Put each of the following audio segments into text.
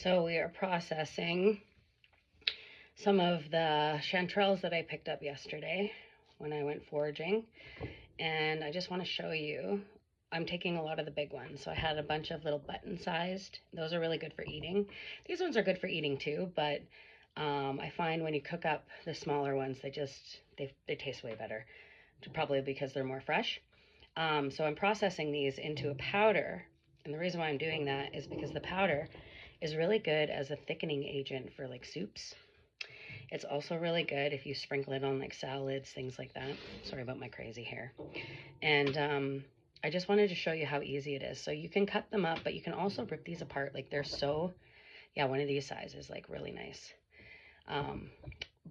So we are processing some of the chanterelles that I picked up yesterday when I went foraging. And I just want to show you, I'm taking a lot of the big ones. So I had a bunch of little button sized. Those are really good for eating. These ones are good for eating too, but I find when you cook up the smaller ones, they taste way better, probably because they're more fresh. So I'm processing these into a powder. And the reason why I'm doing that is because the powder is really good as a thickening agent for like soups. It's also really good if you sprinkle it on like salads, things like that. Sorry about my crazy hair. And I just wanted to show you how easy it is. So you can cut them up, but you can also rip these apart. Like they're so, yeah, one of these sizes, like really nice.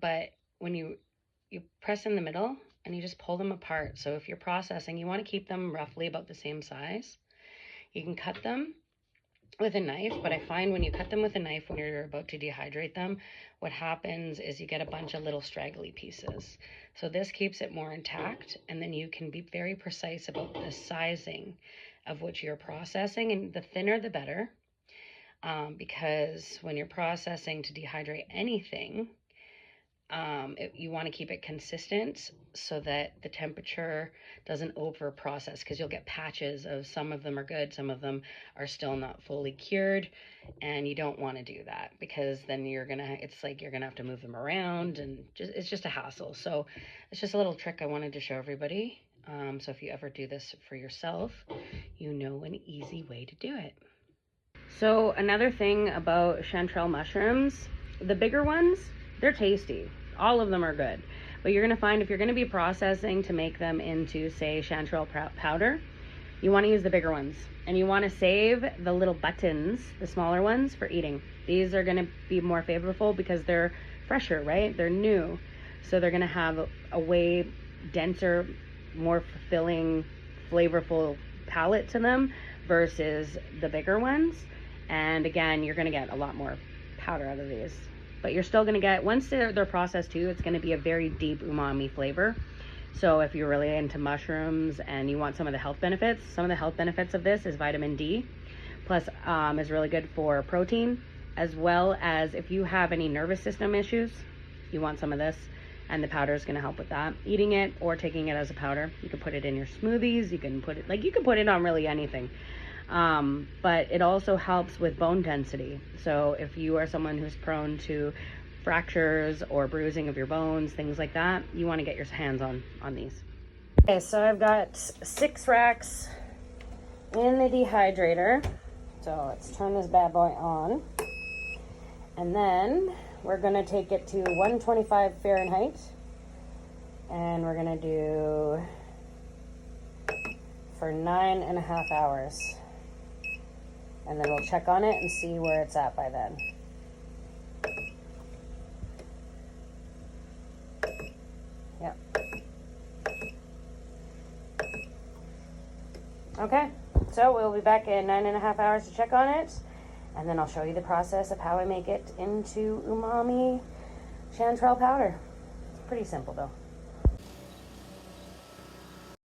But when you press in the middle and you just pull them apart. So if you're processing, you want to keep them roughly about the same size. You can cut them with a knife, but I find when you cut them with a knife when you're about to dehydrate them, what happens is you get a bunch of little straggly pieces. So this keeps it more intact, and then you can be very precise about the sizing of what you're processing, and the thinner the better, because when you're processing to dehydrate anything, you want to keep it consistent so that the temperature doesn't over process, because you'll get patches of some of them are good, some of them are still not fully cured, and you don't want to do that because then it's like you're gonna have to move them around, and it's just a hassle. So it's just a little trick I wanted to show everybody. So if you ever do this for yourself, you know an easy way to do it. So another thing about chanterelle mushrooms, the bigger ones, they're tasty. All of them are good. But you're going to find if you're going to be processing to make them into, say, chanterelle powder, you want to use the bigger ones. And you want to save the little buttons, the smaller ones, for eating. These are going to be more favorable because they're fresher, right? They're new. So they're going to have a way denser, more fulfilling, flavorful palate to them versus the bigger ones. And again, you're going to get a lot more powder out of these. But you're still going to get, once they're processed too, it's going to be a very deep umami flavor. So if you're really into mushrooms and you want some of the health benefits, of this is vitamin D. Plus is really good for protein, as well as if you have any nervous system issues, you want some of this. And the powder is going to help with that. Eating it or taking it as a powder. You can put it in your smoothies. You can put it on really anything. But it also helps with bone density. So if you are someone who's prone to fractures or bruising of your bones, things like that, you want to get your hands on these. Okay, so I've got 6 racks in the dehydrator. So let's turn this bad boy on. And then we're going to take it to 125 Fahrenheit. And we're going to do for 9.5 hours. And then we'll check on it and see where it's at by then. Yep. Okay, so we'll be back in 9.5 hours to check on it. And then I'll show you the process of how I make it into umami chanterelle powder. It's pretty simple though.